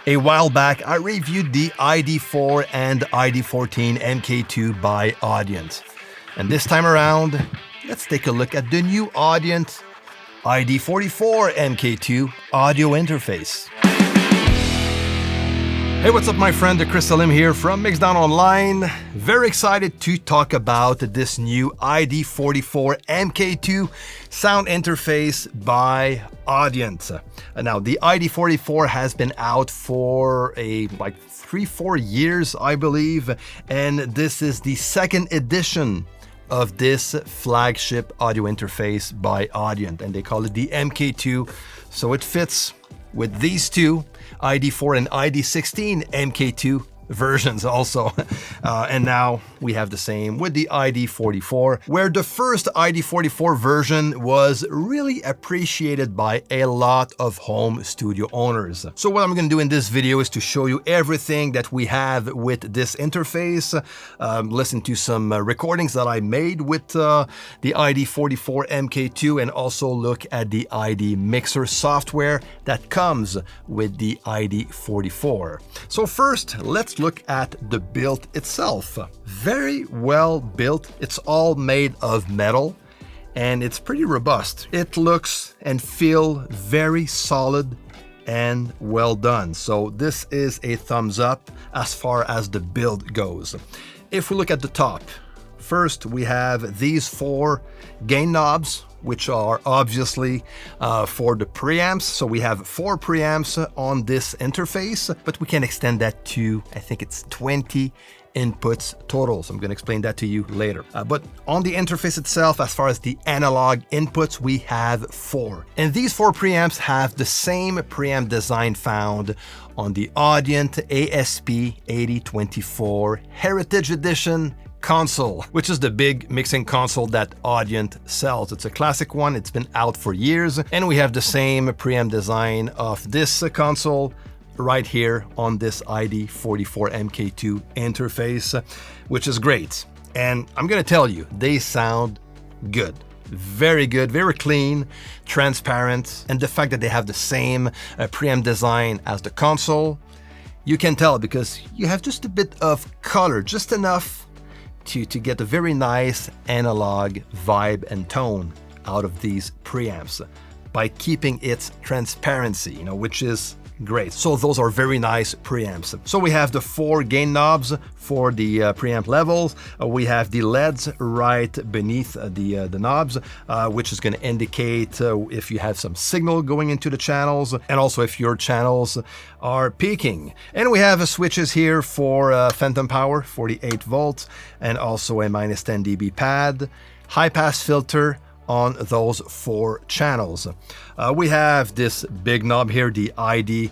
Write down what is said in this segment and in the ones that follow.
A while back, I reviewed the ID4 and ID14 MKII by Audient. And this time around, let's take a look at the new Audient iD44 MKII audio interface. Hey, what's up, my friend? Chris Salim here from Mixdown Online. Very excited to talk about this new iD44 MKII sound interface by Audient. Now, the iD44 has been out for 3-4 years, I believe, and this is the second edition of this flagship audio interface by Audient, and they call it the MKII, so it fits with these two ID4 and ID16 MKII versions also. And now we have the same with the iD44, where the first iD44 version was really appreciated by a lot of home studio owners. So what I'm going to do in this video is to show you everything that we have with this interface, listen to some recordings that I made with the iD44 MKII, and also look at the ID mixer software that comes with the iD44. So first, let's look at the build itself. Very well built. It's all made of metal and it's pretty robust. It looks and feels very solid and well done. So this is a thumbs up as far as the build goes. If we look at the top, first we have these 4 gain knobs, which are obviously for the preamps. So we have 4 preamps on this interface, but we can extend that to, I think it's 20 inputs total. So I'm going to explain that to you later. But on the interface itself, as far as the analog inputs, we have 4. And these 4 preamps have the same preamp design found on the Audient ASP8024 Heritage Edition console, which is the big mixing console that Audient sells. It's a classic one. It's been out for years, and we have the same preamp design of this console right here on this iD44 MKII interface, which is great. And I'm gonna tell you, they sound good. Very good, very clean, transparent, and the fact that they have the same preamp design as the console, you can tell because you have just a bit of color, just enough to get a very nice analog vibe and tone out of these preamps by keeping its transparency, which is great. So those are very nice preamps. So we have the 4 gain knobs for the preamp levels. We have the LEDs right beneath the knobs, which is going to indicate if you have some signal going into the channels, and also if your channels are peaking. And we have switches here for phantom power, 48 volts, and also a -10 dB pad, high pass filter on those 4 channels. We have this big knob here, the ID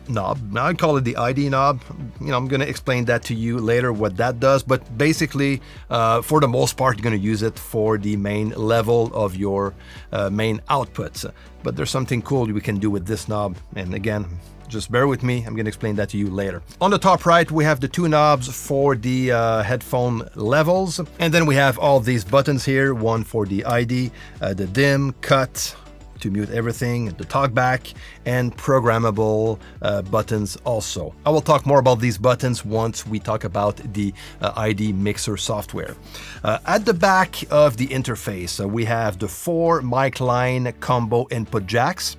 knob. Now I call it the ID knob. I'm going to explain that to you later what that does, but basically, for the most part, you're going to use it for the main level of your main outputs. But there's something cool we can do with this knob, and again, just bear with me, I'm going to explain that to you later. On the top right, we have the 2 knobs for the headphone levels. And then we have all these buttons here, one for the ID, the dim, cut, to mute everything, the talkback, and programmable buttons also. I will talk more about these buttons once we talk about the ID mixer software. At the back of the interface, we have the 4 mic line combo input jacks.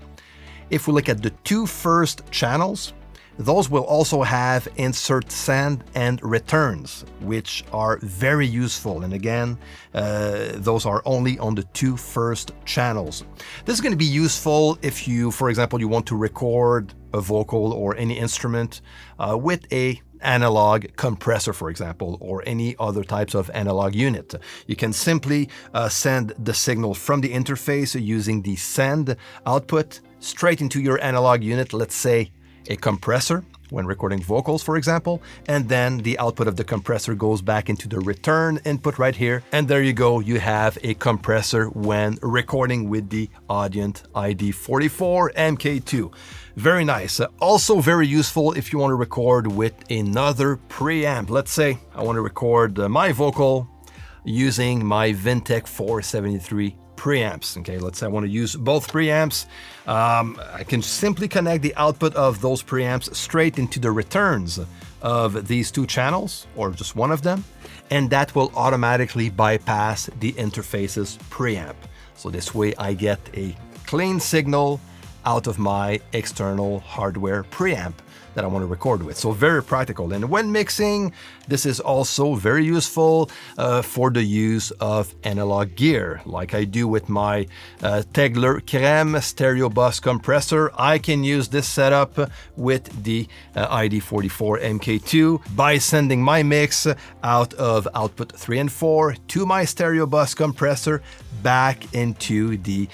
If we look at the 2 first channels, those will also have insert send and returns, which are very useful. And again, those are only on the 2 first channels. This is going to be useful if you, for example, you want to record a vocal or any instrument with a analog compressor, for example, or any other types of analog unit. You can simply send the signal from the interface using the send output straight into your analog unit, let's say a compressor when recording vocals, for example, and then the output of the compressor goes back into the return input right here, and there you go, you have a compressor when recording with the Audient iD44 MKII. Very nice. Also very useful if you want to record with another preamp. Let's say I want to record my vocal using my Vintech 473 preamps. Okay, let's say I want to use both preamps. I can simply connect the output of those preamps straight into the returns of these two channels, or just one of them, and that will automatically bypass the interface's preamp. So this way I get a clean signal out of my external hardware preamp that I want to record with. So very practical. And when mixing, this is also very useful for the use of analog gear, like I do with my Tegler Crème stereo bus compressor. I can use this setup with the iD44 MKII by sending my mix out of output 3 and 4 to my stereo bus compressor back into the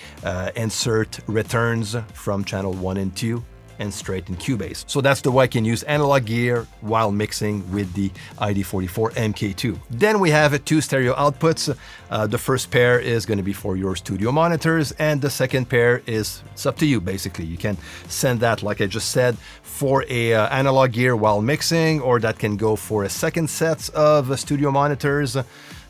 insert returns from channel 1 and 2 and straight in CUBASE. So that's the way I can use analog gear while mixing with the iD44 MKII. Then we have two stereo outputs. The first pair is going to be for your studio monitors, and the second pair is, it's up to you basically. You can send that, like I just said, for a analog gear while mixing, or that can go for a second set of studio monitors,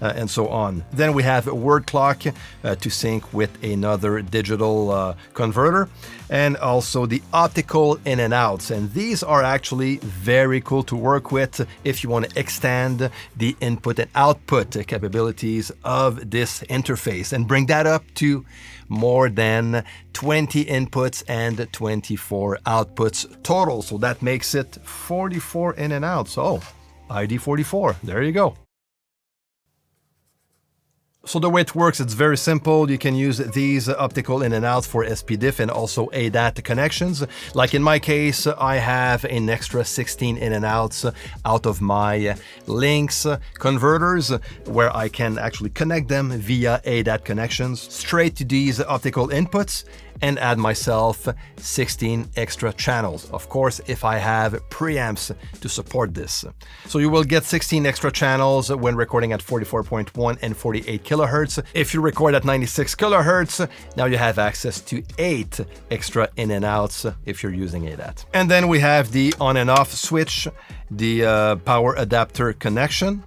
and so on. Then we have a word clock to sync with another digital converter, and also the optical in and outs. And these are actually very cool to work with if you want to extend the input and output capabilities of this interface and bring that up to more than 20 inputs and 24 outputs total. So that makes it 44 in and outs. So iD44, there you go. So the way it works, it's very simple. You can use these optical in and outs for SPDIF and also ADAT connections. Like in my case, I have an extra 16 in and outs out of my Lynx converters, where I can actually connect them via ADAT connections straight to these optical inputs and add myself 16 extra channels. Of course, if I have preamps to support this. So you will get 16 extra channels when recording at 44.1 and 48 kilohertz. If you record at 96 kilohertz, now you have access to 8 extra in and outs if you're using ADAT. And then we have the on and off switch, the power adapter connection,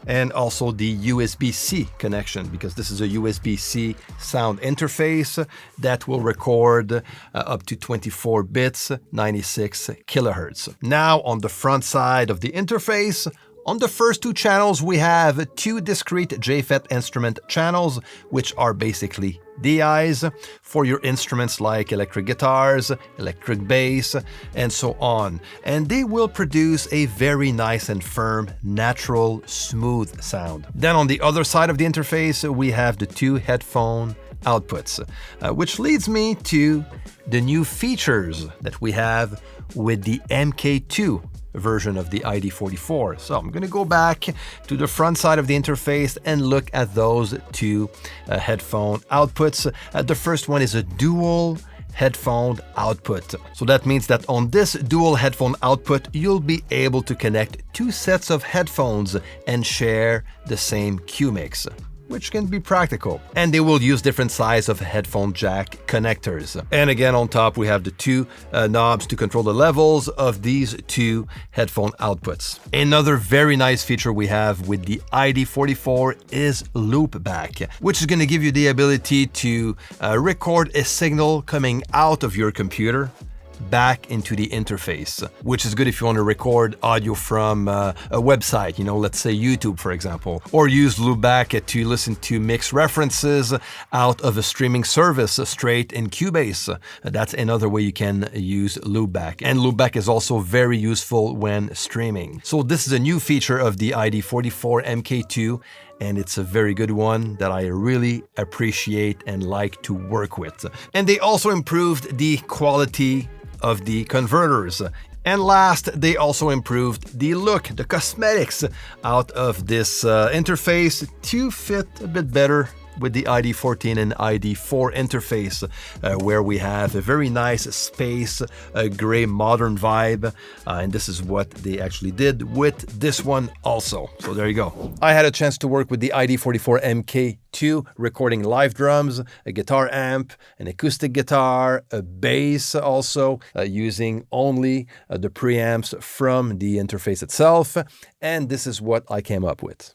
and also the USB-C connection, because this is a USB-C sound interface that will record up to 24 bits, 96 kilohertz. Now on the front side of the interface, on the first two channels, we have two discrete JFET instrument channels, which are basically DIs for your instruments like electric guitars, electric bass, and so on. And they will produce a very nice and firm, natural, smooth sound. Then on the other side of the interface, we have the two headphone outputs, which leads me to the new features that we have with the MKII version of the iD44. So I'm going to go back to the front side of the interface and look at those two headphone outputs. The first one is a dual headphone output. So that means that on this dual headphone output, you'll be able to connect two sets of headphones and share the same cue mix, which can be practical. And they will use different size of headphone jack connectors. And again, on top, we have the two knobs to control the levels of these two headphone outputs. Another very nice feature we have with the iD44 is Loopback, which is going to give you the ability to record a signal coming out of your computer back into the interface, which is good if you want to record audio from a website, let's say YouTube, for example, or use Loopback to listen to mix references out of a streaming service straight in CUBASE. That's another way you can use Loopback. And Loopback is also very useful when streaming. So this is a new feature of the iD44 MKII, and it's a very good one that I really appreciate and like to work with. And they also improved the quality of the converters. And last, they also improved the look, the cosmetics out of this interface to fit a bit better with the iD14 and iD4 interface, where we have a very nice space gray modern vibe, and this is what they actually did with this one also. So there you go. I had a chance to work with the iD44 MKII, recording live drums, a guitar amp, an acoustic guitar, a bass also, using only the preamps from the interface itself, and this is what I came up with.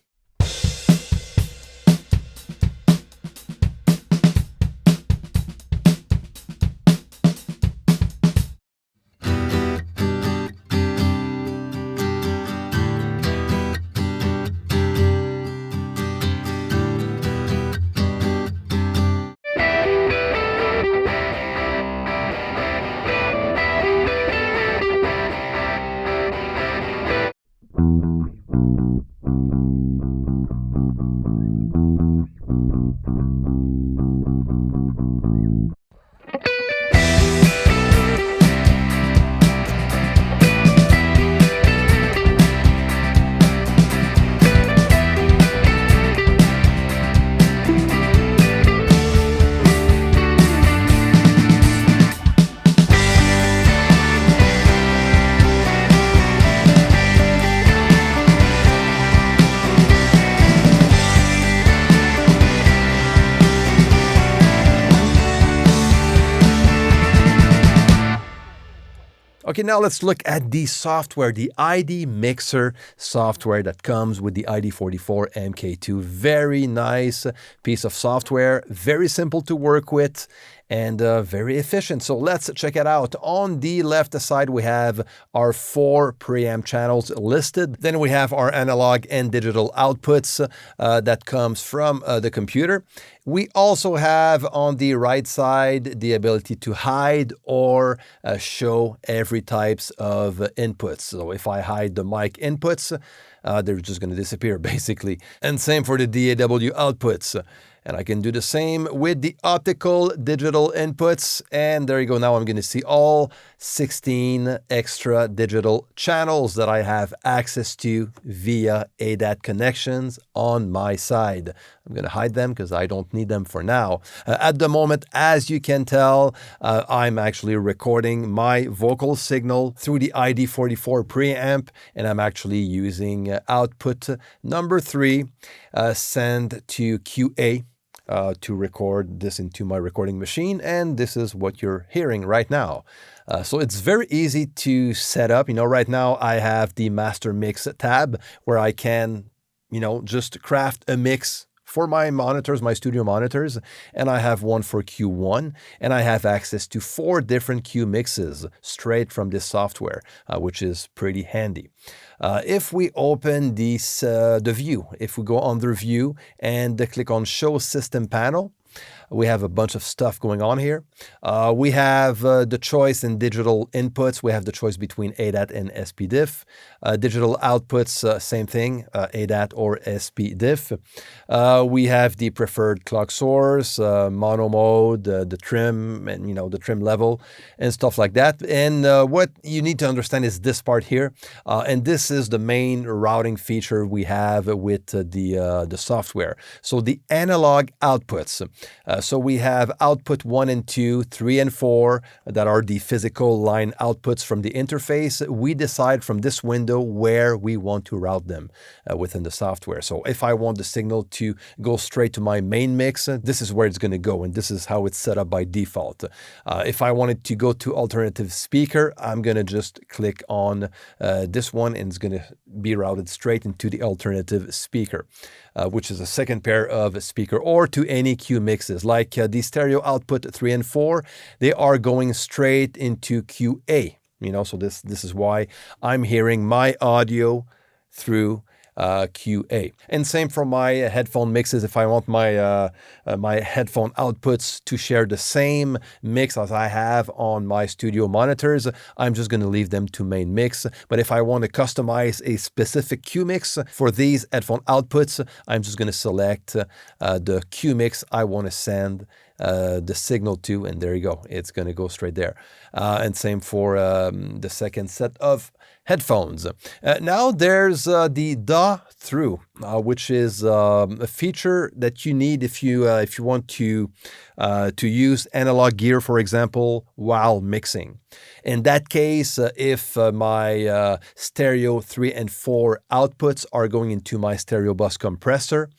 Okay, now let's look at the software, the ID Mixer software that comes with the iD44 MKII. Very nice piece of software, very simple to work with, and very efficient. So let's check it out. On the left side, we have our 4 preamp channels listed. Then we have our analog and digital outputs that comes from the computer. We also have on the right side the ability to hide or show every types of inputs. So if I hide the mic inputs, they're just going to disappear basically. And same for the DAW outputs. And I can do the same with the optical digital inputs. And there you go. Now I'm going to see all 16 extra digital channels that I have access to via ADAT connections on my side. I'm going to hide them because I don't need them for now. At the moment, as you can tell, I'm actually recording my vocal signal through the iD44 preamp, and I'm actually using output number 3, send to QA. To record this into my recording machine, and this is what you're hearing right now. So it's very easy to set up. Right now I have the master mix tab where I can, just craft a mix for my monitors, my studio monitors, and I have one for Q1, and I have access to 4 different Q mixes straight from this software, which is pretty handy. If we open the view, if we go under view and click on show system panel, we have a bunch of stuff going on here. We have the choice in digital inputs. We have the choice between ADAT and SPDIF. Digital outputs, same thing, ADAT or SPDIF. We have the preferred clock source, mono mode, the trim, and the trim level and stuff like that. And what you need to understand is this part here. And this is the main routing feature we have with the software. So the analog outputs. So we have output 1 and 2, 3 and 4 that are the physical line outputs from the interface. We decide from this window where we want to route them within the software. So if I want the signal to go straight to my main mix, this is where it's going to go, and this is how it's set up by default. If I want it to go to alternative speaker, I'm going to just click on this one, and it's going to be routed straight into the alternative speaker, which is a second pair of speaker, or to any Q mixes. Like the stereo output 3 and 4, they are going straight into QA. So this is why I'm hearing my audio through QA. And same for my headphone mixes. If I want my my headphone outputs to share the same mix as I have on my studio monitors, I'm just going to leave them to main mix. But if I want to customize a specific Q mix for these headphone outputs, I'm just going to select the Q mix I want to send the signal to, and there you go. It's going to go straight there. And same for the second set of headphones. Now there's the DAW through, which is a feature that you need if you want to use analog gear, for example, while mixing. In that case, if my stereo 3 and 4 outputs are going into my stereo bus compressor,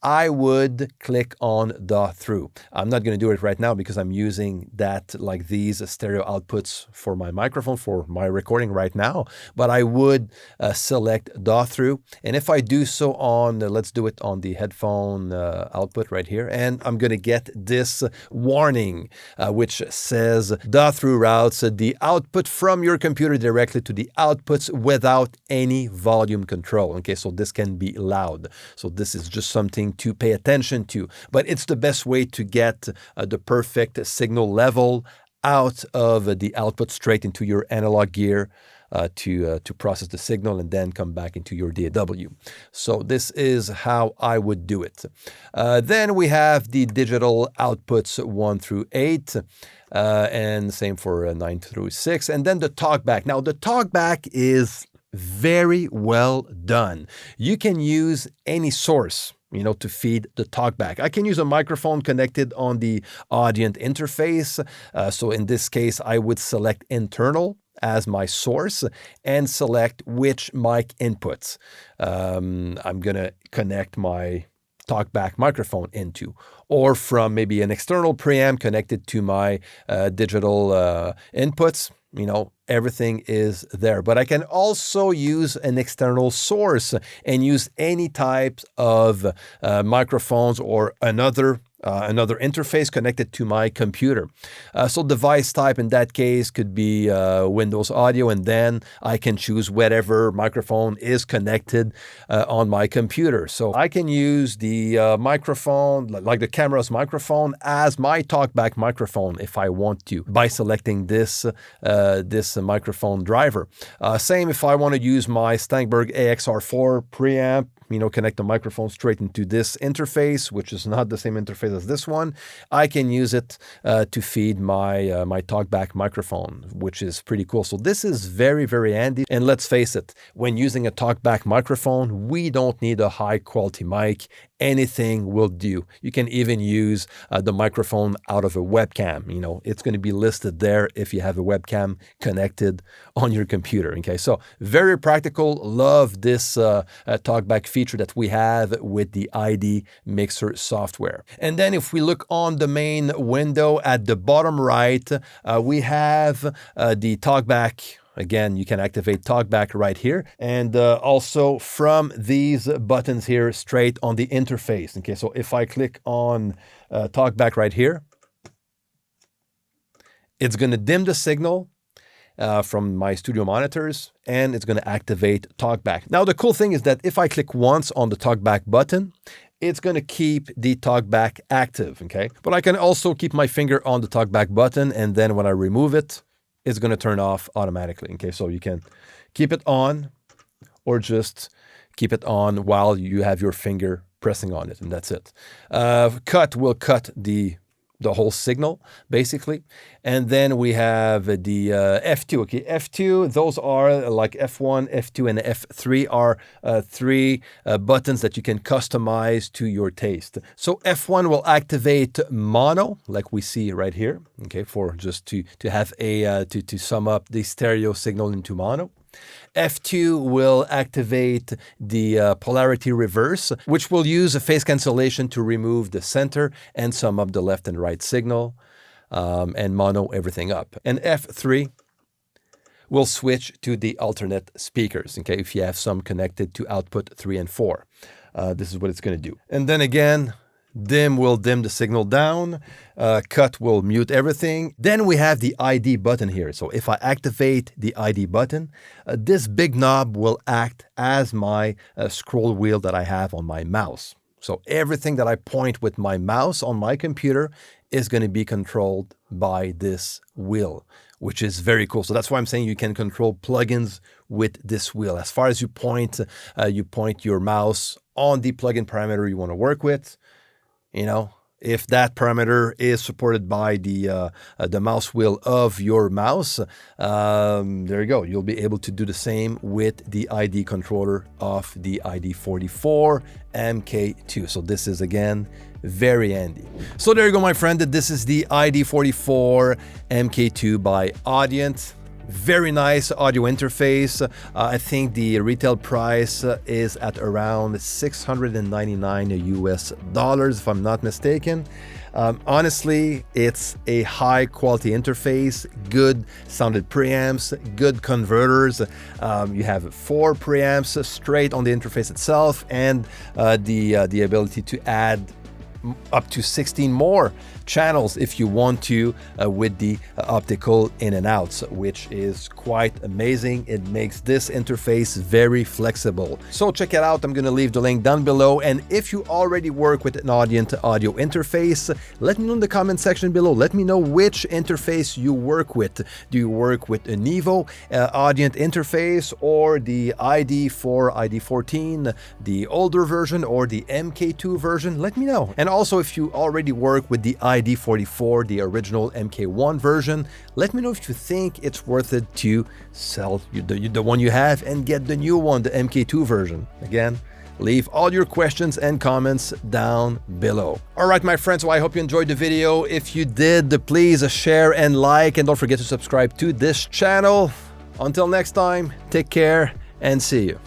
I would click on DAW through. I'm not going to do it right now because I'm using that, like these stereo outputs for my microphone, for my recording right now, but I would select DAW through. And if I do so on, let's do it on the headphone output right here, and I'm going to get this warning, which says DAW through routes the output from your computer directly to the outputs without any volume control. Okay, so this can be loud. So this is just something to pay attention to, but it's the best way to get the perfect signal level out of the output straight into your analog gear to process the signal and then come back into your DAW. So this is how I would do it. Then we have the digital outputs 1 through 8. And same for 9 through 6. And then the talkback. Now the talkback is very well done. You can use any source to feed the talkback. I can use a microphone connected on the Audient interface. So in this case, I would select internal as my source and select which mic inputs I'm going to connect my talkback microphone into, or from maybe an external preamp connected to my digital inputs. you know, everything is there. But I can also use an external source and use any types of microphones or another interface connected to my computer. So device type in that case could be Windows Audio, and then I can choose whatever microphone is connected on my computer. So I can use the microphone, like the camera's microphone, as my talkback microphone if I want to, by selecting this microphone driver. Same if I want to use my Steinberg AXR4 preamp, you know, connect the microphone straight into this interface, which is not the same interface as this one. I can use it to feed my my talkback microphone, which is pretty cool. So this is very, very handy. And let's face it, when using a talkback microphone, we don't need a high quality mic. Anything will do. You can even use the microphone out of a webcam. You know, it's going to be listed there if you have a webcam connected on your computer. Okay, so very practical. Love this talkback feature that we have with the ID mixer software. And then if we look on the main window at the bottom right, we have the talkback. Again, you can activate talkback right here, and also from these buttons here straight on the interface. Okay, so if I click on talkback right here, it's going to dim the signal from my studio monitors, and it's going to activate talkback. Now, the cool thing is that if I click once on the talkback button, it's going to keep the talkback active, okay? But I can also keep my finger on the talkback button, and then when I remove it, it's going to turn off automatically. Okay, so you can keep it on or just keep it on while you have your finger pressing on it, and that's it. Cut will cut the whole signal, basically. And then we have the F2. Okay, F2, those are like F1, F2, and F3 are three buttons that you can customize to your taste. So F1 will activate mono, like we see right here, okay, for just to have a, to sum up the stereo signal into mono. F2 will activate the polarity reverse, which will use a phase cancellation to remove the center and sum up the left and right signal, and mono everything up. And F3 will switch to the alternate speakers, okay, if you have some connected to output 3 and 4. This is what it's going to do. And then again, dim will dim the signal down, cut will mute everything. Then we have the ID button here. So if I activate the ID button, this big knob will act as my scroll wheel that I have on my mouse. So everything that I point with my mouse on my computer is going to be controlled by this wheel, which is very cool. So that's why I'm saying you can control plugins with this wheel. As far as you point your mouse on the plugin parameter you want to work with. You know, if that parameter is supported by the mouse wheel of your mouse, there you go. You'll be able to do the same with the ID controller of the iD44 MKII. So this is, again, very handy. So there you go, my friend. This is the iD44 MKII by Audient. Very nice audio interface. I think the retail price is at around $699 US, if I'm not mistaken. Honestly, it's a high quality interface, good sounded preamps, good converters. You have 4 preamps straight on the interface itself, and the ability to add up to 16 more channels if you want to with the optical in and outs, which is quite amazing. It makes this interface very flexible. So check it out. I'm going to leave the link down below. And if you already work with an Audient audio interface, let me know in the comment section below. Let me know which interface you work with. Do you work with a Nevo Audient interface, or the iD4, iD14, the older version, or the MKII version? Let me know. And also, if you already work with the iD44, the original MK1 version, let me know if you think it's worth it to sell the one you have and get the new one, the MK2 version. Again, leave all your questions and comments down below. All right, my friends, so I hope you enjoyed the video. If you did, please share and like, and don't forget to subscribe to this channel. Until next time, take care and see you.